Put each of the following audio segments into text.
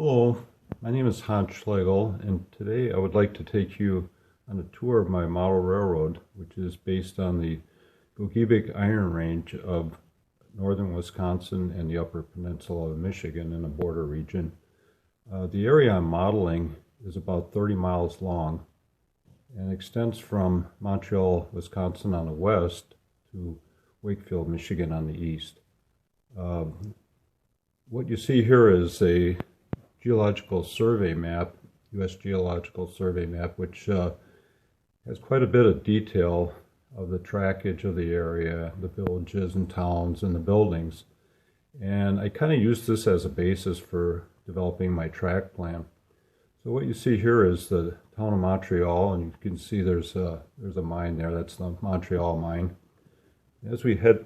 Hello, my name is Hans Schlegel, and today I would like to take you on a tour of my model railroad, which is based on the Gogebic Iron Range of northern Wisconsin and the Upper Peninsula of Michigan in a border region. The area I'm modeling is about 30 miles long and extends from Montreal, Wisconsin on the west to Wakefield, Michigan on the east. What you see here is a geological survey map, U.S. Geological Survey map, which has quite a bit of detail of the trackage of the area, the villages and towns and the buildings. And I kind of use this as a basis for developing my track plan. So what you see here is the town of Montreal, and you can see there's a mine there. That's the Montreal mine. As we head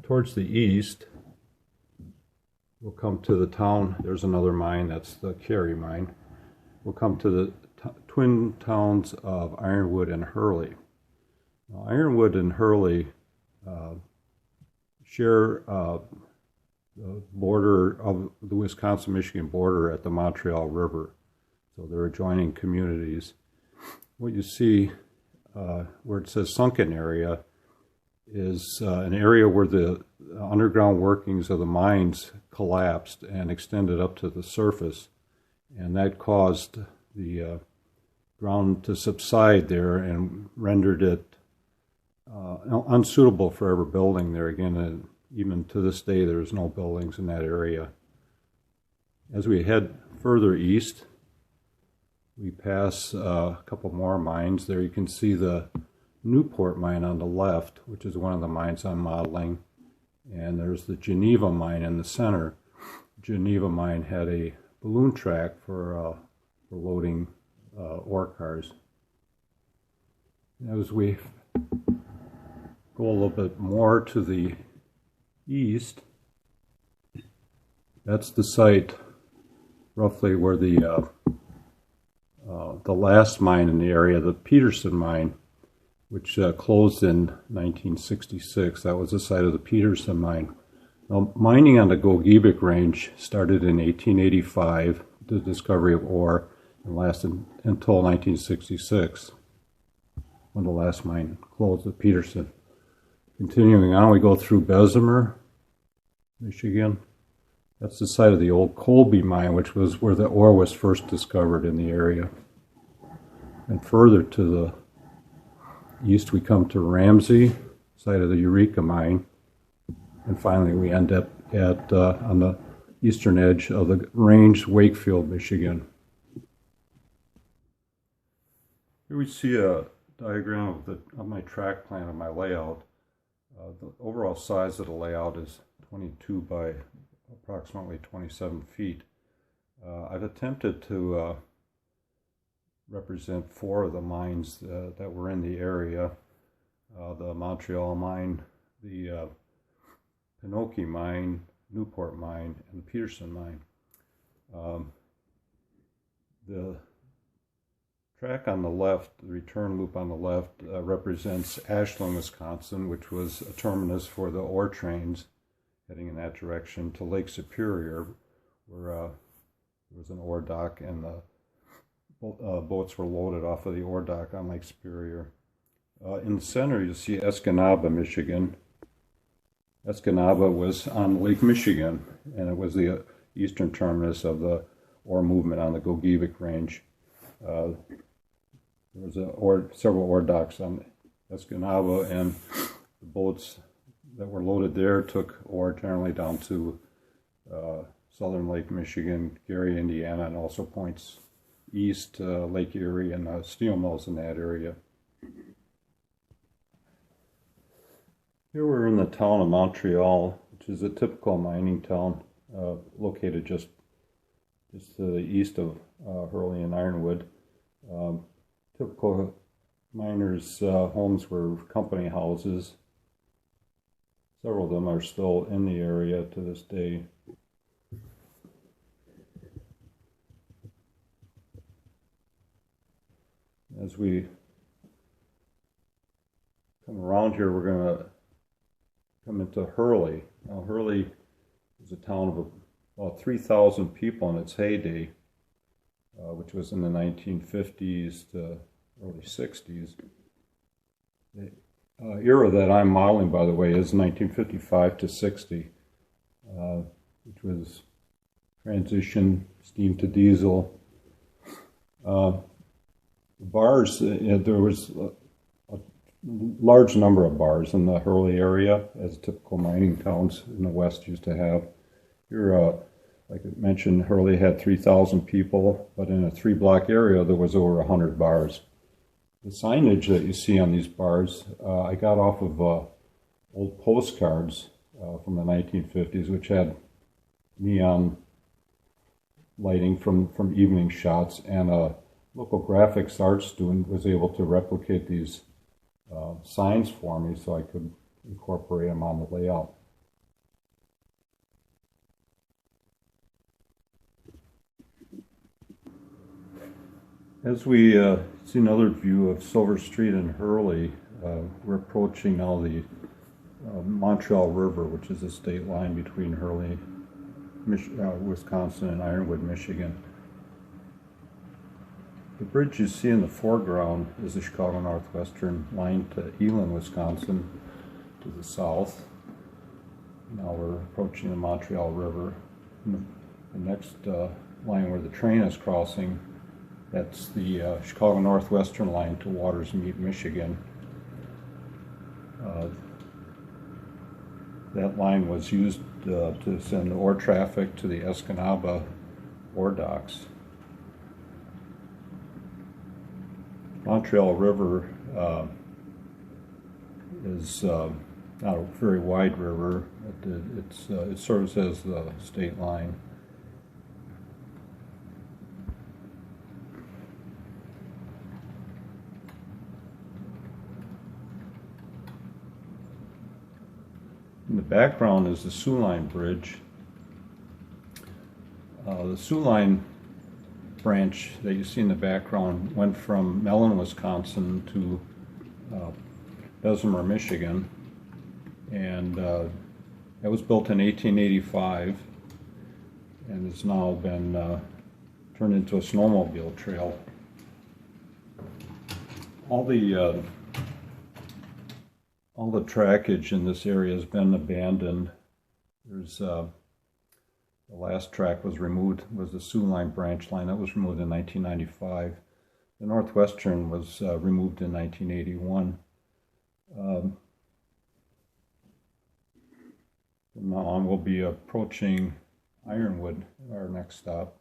towards the east, we'll come to the town. There's another mine. That's the Cary mine. We'll come to the twin towns of Ironwood and Hurley. Now, Ironwood and Hurley share the border of the Wisconsin-Michigan border at the Montreal River. So they're adjoining communities. What you see where it says sunken area is an area where the underground workings of the mines collapsed and extended up to the surface, and that caused the ground to subside there and rendered it unsuitable for ever building there again. And even to this day, there's no buildings in that area. As we head further east, we pass a couple more mines. There you can see the Newport mine on the left, which is one of the mines I'm modeling, and there's the Geneva mine in the center. Geneva mine had a balloon track for loading ore cars. As we go a little bit more to the east, that's the site roughly where the last mine in the area, the Peterson mine, which closed in 1966. That was the site of the Peterson mine. Now, mining on the Gogebic Range started in 1885, the discovery of ore, and lasted until 1966, when the last mine closed at Peterson. Continuing on, we go through Bessemer, Michigan. That's the site of the old Colby mine, which was where the ore was first discovered in the area. And further to the east, we come to Ramsey, site of the Eureka mine, and finally we end up at on the eastern edge of the range, Wakefield, Michigan. Here we see a diagram of my track plan of my layout. The overall size of the layout is 22 by approximately 27 feet. I've attempted to represent 4 of the mines that were in the area. The Montreal mine, the Pinocchio mine, Newport mine, and the Peterson mine. The track on the left, the return loop on the left, represents Ashland, Wisconsin, which was a terminus for the ore trains heading in that direction to Lake Superior, where there was an ore dock and the boats were loaded off of the ore dock on Lake Superior. In the center, you see Escanaba, Michigan. Escanaba was on Lake Michigan, and it was the eastern terminus of the ore movement on the Gogebic Range. There was several ore docks on Escanaba, and the boats that were loaded there took ore generally down to southern Lake Michigan, Gary, Indiana, and also points east, Lake Erie, and steel mills in that area. Here we're in the town of Montreal, which is a typical mining town, located just to the east of Hurley and Ironwood. Typical miners' homes were company houses. Several of them are still in the area to this day. As we come around here, we're going to come into Hurley. Now, Hurley is a town of about 3,000 people in its heyday, which was in the 1950s to early 60s. The era that I'm modeling, by the way, is 1955 to 60, which was transition steam to diesel. Bars, there was a large number of bars in the Hurley area, as typical mining towns in the West used to have. Here, like I mentioned, Hurley had 3,000 people, but in a 3-block area there was over 100 bars. The signage that you see on these bars, I got off of old postcards from the 1950s, which had neon lighting from evening shots, and a local graphics art student was able to replicate these signs for me so I could incorporate them on the layout. As we see another view of Silver Street in Hurley, we're approaching now the Montreal River, which is the state line between Hurley, Wisconsin, and Ironwood, Michigan. The bridge you see in the foreground is the Chicago Northwestern line to Elan, Wisconsin, to the south. Now we're approaching the Montreal River. The next line where the train is crossing, that's the Chicago Northwestern line to Watersmeet, Michigan. That line was used to send ore traffic to the Escanaba ore docks. Montreal River is not a very wide river. It serves as the state line. In the background is the Sioux Line Bridge. The Sioux Line branch that you see in the background went from Mellon, Wisconsin to Bessemer, Michigan, and that was built in 1885 and has now been turned into a snowmobile trail. All the trackage in this area has been abandoned. There's the last track was removed, was the Sioux Line branch line. That was removed in 1995. The Northwestern was removed in 1981. From now on, we'll be approaching Ironwood, our next stop.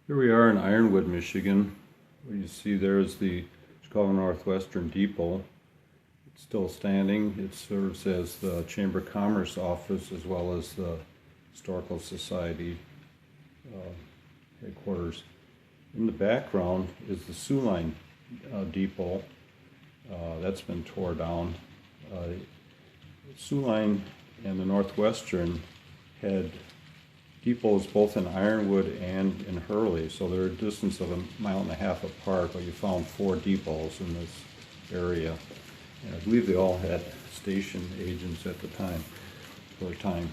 Here we are in Ironwood, Michigan. What you see there is the Chicago Northwestern Depot. It's still standing. It serves as the Chamber of Commerce office as well as the Historical Society headquarters. In the background is the Sioux Line Depot. That's been tore down. Sioux Line and the Northwestern had depots both in Ironwood and in Hurley, so they're a distance of 1.5 miles apart, but you found 4 depots in this area. And I believe they all had station agents at the time, for a time.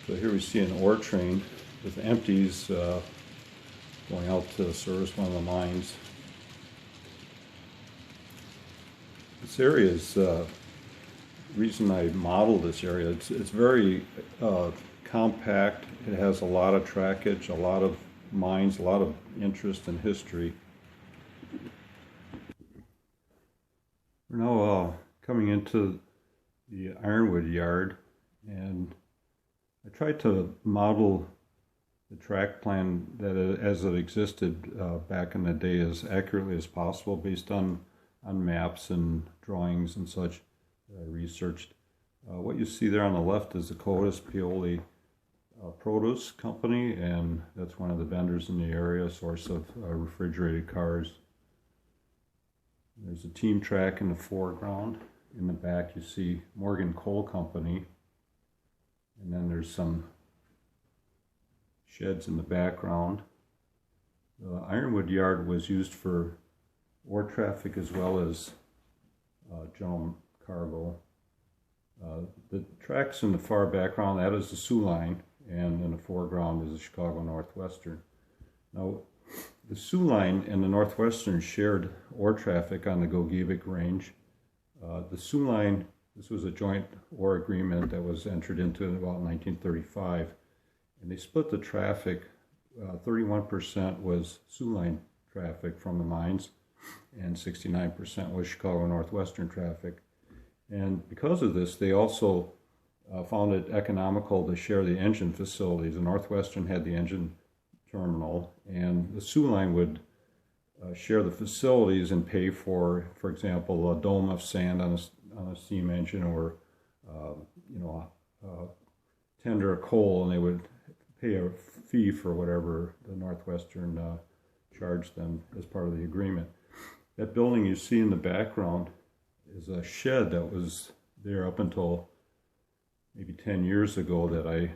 So here we see an ore train with empties going out to service one of the mines. This area is the reason I modeled this area. It's very compact. It has a lot of trackage, a lot of mines, a lot of interest in history. We're now coming into the Ironwood yard, and I tried to model the track plan that as it existed back in the day as accurately as possible based on maps and drawings and such that I researched. What you see there on the left is the Coatis Pioli produce company, and that's one of the vendors in the area, source of refrigerated cars. There's a team track in the foreground. In the back you see Morgan Coal Company, and then there's some sheds in the background. The Ironwood yard was used for ore traffic as well as general cargo. The tracks in the far background, that is the Soo Line, and in the foreground is the Chicago Northwestern. Now, the Soo Line and the Northwestern shared ore traffic on the Gogebic Range. The Soo Line, this was a joint ore agreement that was entered into in about 1935, and they split the traffic. 31% was Soo Line traffic from the mines, and 69% was Chicago Northwestern traffic. And because of this, they also found it economical to share the engine facilities. The Northwestern had the engine terminal, and the Soo Line would share the facilities and pay for example, a dome of sand on a steam engine, or tender of coal, and they would pay a fee for whatever the Northwestern charged them as part of the agreement. That building you see in the background is a shed that was there up until maybe 10 years ago that I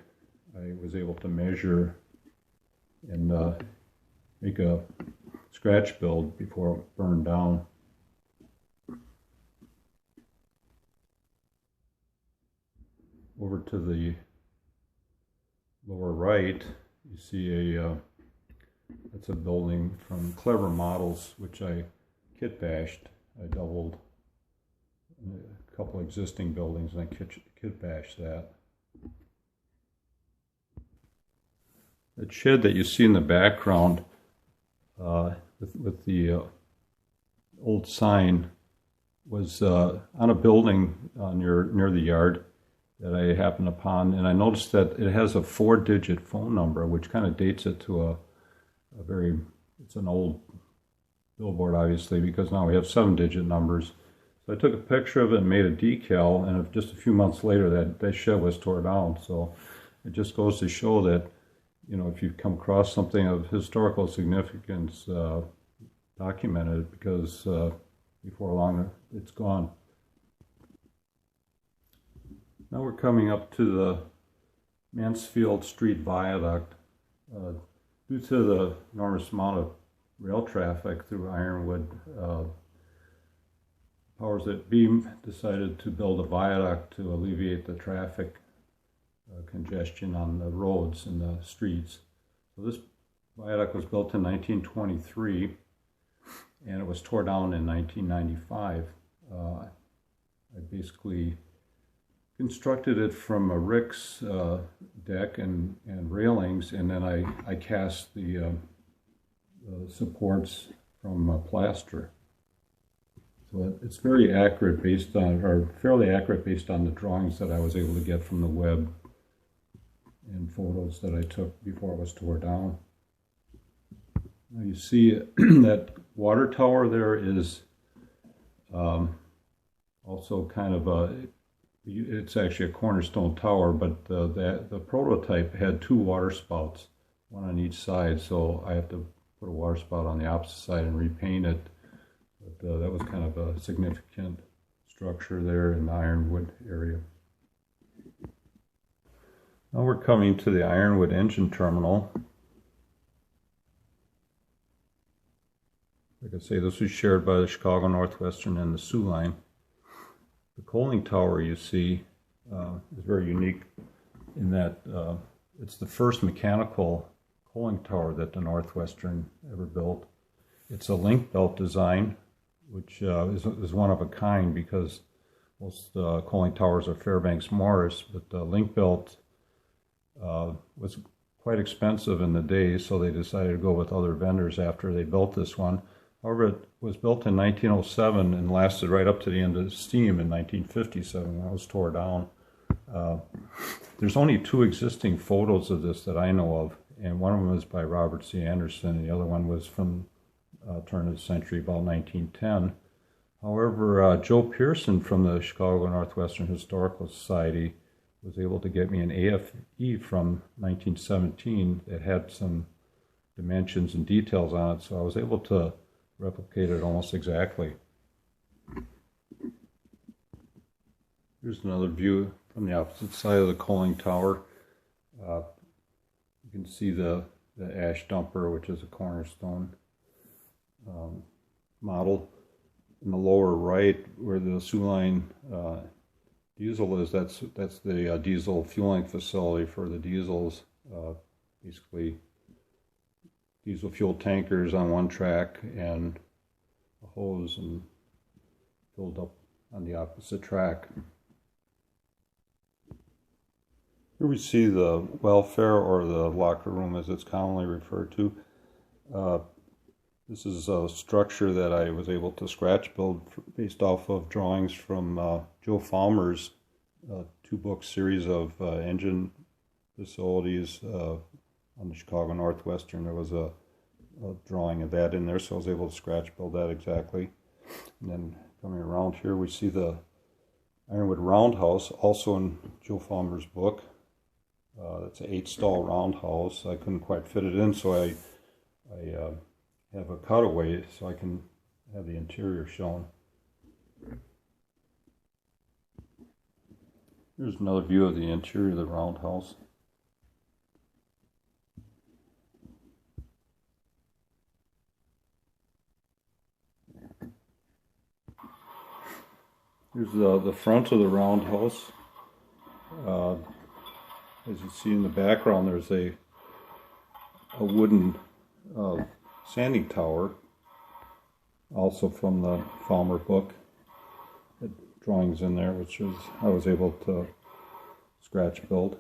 was able to measure and make a scratch build before it burned down. Over to the lower right, you see that's a building from Clever Models, which I kit bashed. I doubled a couple existing buildings and I kit bashed that. That shed that you see in the background with the old sign was on a building near the yard that I happened upon, and I noticed that it has a 4-digit phone number, which kind of dates it to it's an old billboard, obviously, because now we have 7-digit numbers. So I took a picture of it and made a decal, and just a few months later that shed was tore down. So it just goes to show that, if you come across something of historical significance, document it, because before long it's gone. Now we're coming up to the Mansfield Street Viaduct. Due to the enormous amount of rail traffic through Ironwood, powers that be decided to build a viaduct to alleviate the traffic congestion on the roads and the streets. So this viaduct was built in 1923, and it was tore down in 1995. I basically constructed it from a Rick's deck and railings, and then I cast the supports from plaster. So it's very accurate fairly accurate based on the drawings that I was able to get from the web and photos that I took before it was tore down. Now you see that water tower there is also kind of it's actually a cornerstone tower, but the prototype had 2 water spouts, one on each side, so I have to put a water spout on the opposite side and repaint it. But that was kind of a significant structure there in the Ironwood area. Now we're coming to the Ironwood engine terminal. Like I say, this was shared by the Chicago Northwestern and the Soo Line. The coaling tower you see is very unique in that it's the first mechanical coaling tower that the Northwestern ever built. It's a link belt design, which is one of a kind, because most coaling towers are Fairbanks Morris, but the link belt was quite expensive in the day, so they decided to go with other vendors after they built this one. However, it was built in 1907 and lasted right up to the end of steam in 1957 when it was tore down. There's only 2 existing photos of this that I know of, and one of them was by Robert C. Anderson, and the other one was from turn of the century, about 1910. However, Joe Pearson from the Chicago Northwestern Historical Society was able to get me an AFE from 1917 that had some dimensions and details on it, so I was able to replicate it almost exactly. Here's another view from the opposite side of the coaling tower. You can see the ash dumper, which is a cornerstone. model. In the lower right, where the Line diesel is, that's the diesel fueling facility for the diesels. Basically, diesel fuel tankers on one track and a hose and filled up on the opposite track. Here we see the welfare, or the locker room as it's commonly referred to. This is a structure that I was able to scratch build based off of drawings from Joe Falmer's two-book series of engine facilities on the Chicago Northwestern. There was a drawing of that in there, so I was able to scratch build that exactly. And then coming around here, we see the Ironwood roundhouse, also in Joe Falmer's book. It's an 8-stall roundhouse. I couldn't quite fit it in, so I have a cutaway so I can have the interior shown. Here's another view of the interior of the roundhouse. Here's the front of the roundhouse. As you see in the background, there's a wooden sanding tower, also from the Falmer book. The drawings in there, which is I was able to scratch build.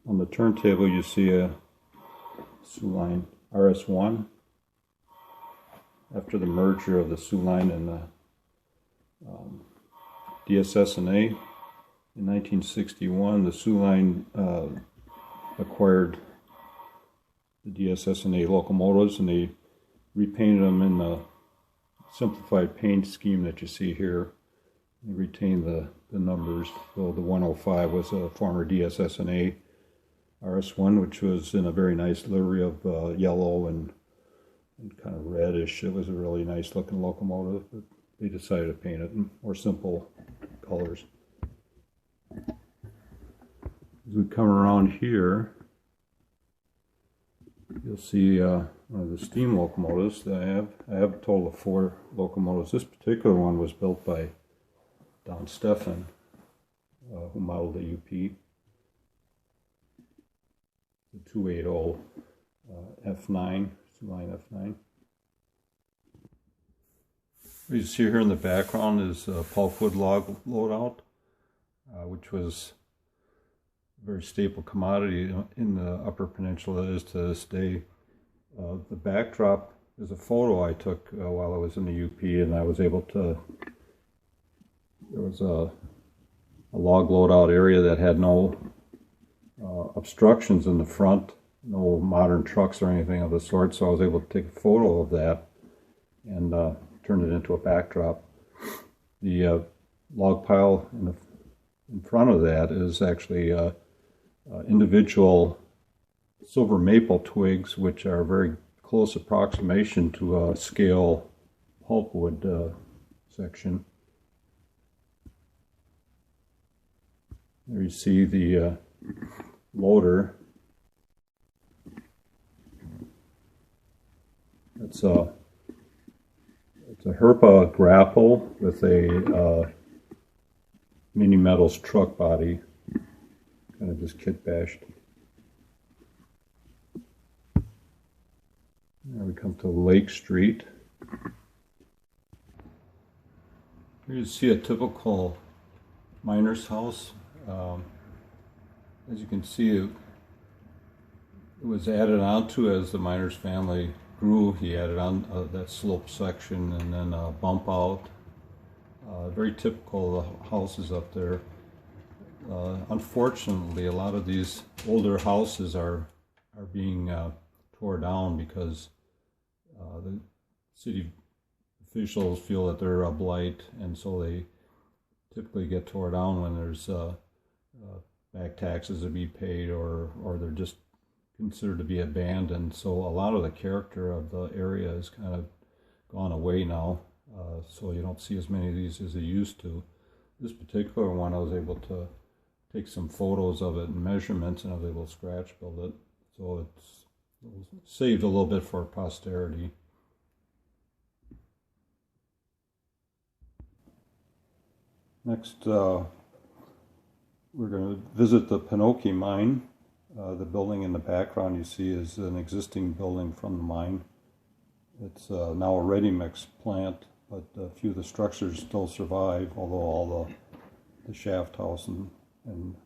On the turntable, you see a Line RS1. After the merger of the Line and the DSS&A in 1961, the Line acquired the DSS&A locomotives, and they repainted them in the simplified paint scheme that you see here. They retained the numbers. So the 105 was a former DSS&A RS1, which was in a very nice livery of yellow and kind of reddish. It was a really nice looking locomotive, but they decided to paint it in more simple colors. As we come around here, you'll see one of the steam locomotives that I have. I have a total of 4 locomotives. This particular one was built by Don Stephan, who modeled the UP. The 280 F9, Line F9. What you see here in the background is a pulpwood log loadout, which was a very staple commodity in the Upper Peninsula, is to this day. The backdrop is a photo I took while I was in the UP, and I was able to, there was a log loadout area that had no obstructions in the front, no modern trucks or anything of the sort, so I was able to take a photo of that and turn it into a backdrop. The log pile in front of that is actually individual silver maple twigs, which are a very close approximation to a scale pulpwood section. There you see the loader. It's a Herpa grapple with a Mini Metals truck body, kind of just kit bashed. Now we come to Lake Street. Here you see a typical miner's house. As you can see, it was added onto as the miner's family grew. He added on that slope section and then a bump out. Very typical of the houses up there. Unfortunately, a lot of these older houses are being tore down because the city officials feel that they're a blight, and so they typically get tore down when there's back taxes to be paid, or they're just considered to be abandoned. So a lot of the character of the area has kind of gone away now, so you don't see as many of these as you used to. This particular one, I was able to take some photos of it and measurements, and I was able to scratch build it. So Saved a little bit for posterity. Next, we're going to visit the Pinocchio mine. The building in the background you see is an existing building from the mine. It's now a ready-mix plant, but a few of the structures still survive, although all the shaft house and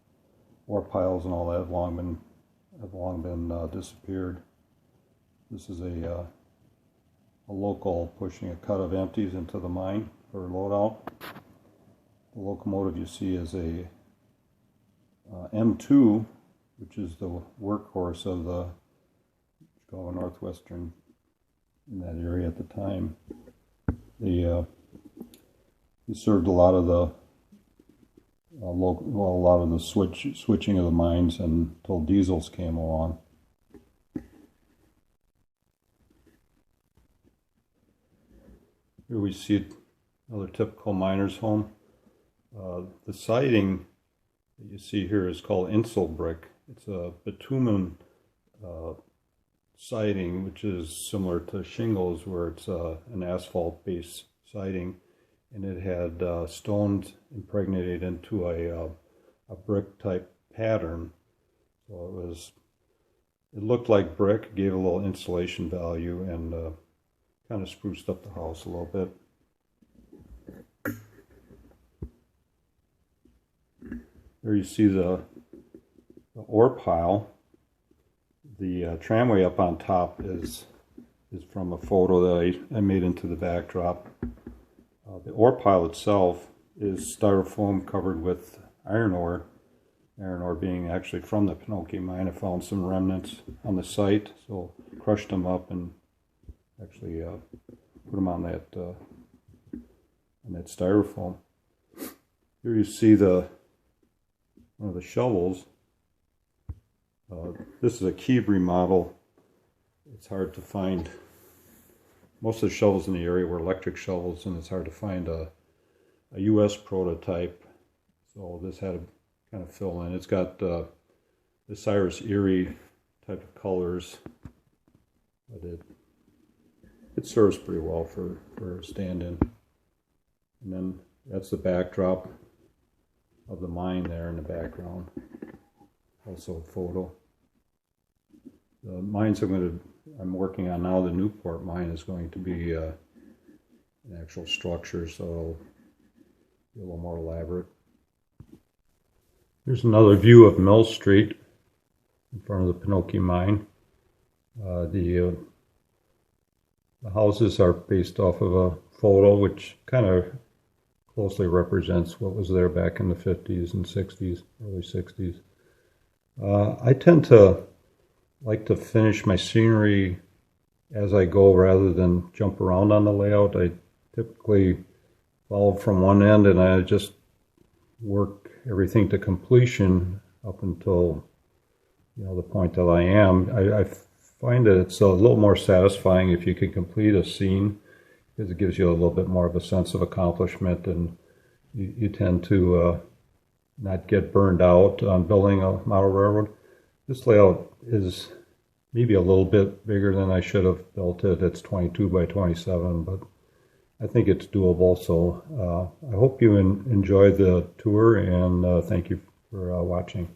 ore piles and all that have long been disappeared. This is a local pushing a cut of empties into the mine for loadout. The locomotive you see is a M2, which is the workhorse of the Chicago Northwestern in that area at the time. He served a lot of the switching of the mines until diesels came along. Here we see another typical miner's home. The siding that you see here is called insel brick. It's a bitumen siding, which is similar to shingles, where it's an asphalt-based siding, and it had stones impregnated into a brick-type pattern. So it looked like brick, gave a little insulation value, and kind of spruced up the house a little bit. There you see the ore pile. The tramway up on top is from a photo that I made into the backdrop. The ore pile itself is styrofoam covered with iron ore. Iron ore being actually from the Pinocchio mine. I found some remnants on the site, so crushed them up and actually put them on that styrofoam. Here you see one of the shovels. This is a Keebry model. It's hard to find. Most of the shovels in the area were electric shovels, and it's hard to find a US prototype. So this had to kind of fill in. It's got the Cyrus Erie type of colors, but it serves pretty well for a stand-in. And then that's the backdrop of the mine there in the background. Also a photo. The mines I'm working on now, the Newport mine, is going to be an actual structure, so it'll be a little more elaborate. Here's another view of Mill Street in front of the Pinocchio mine. The houses are based off of a photo which kind of closely represents what was there back in the 50s and 60s, early 60s. I tend to like to finish my scenery as I go rather than jump around on the layout. I typically follow from one end and I just work everything to completion up until the point that I am. I find that it's a little more satisfying if you can complete a scene, because it gives you a little bit more of a sense of accomplishment, and you tend to not get burned out on building a model railroad. This layout is maybe a little bit bigger than I should have built it. It's 22 by 27, but I think it's doable. So I hope you enjoy the tour, and thank you for watching.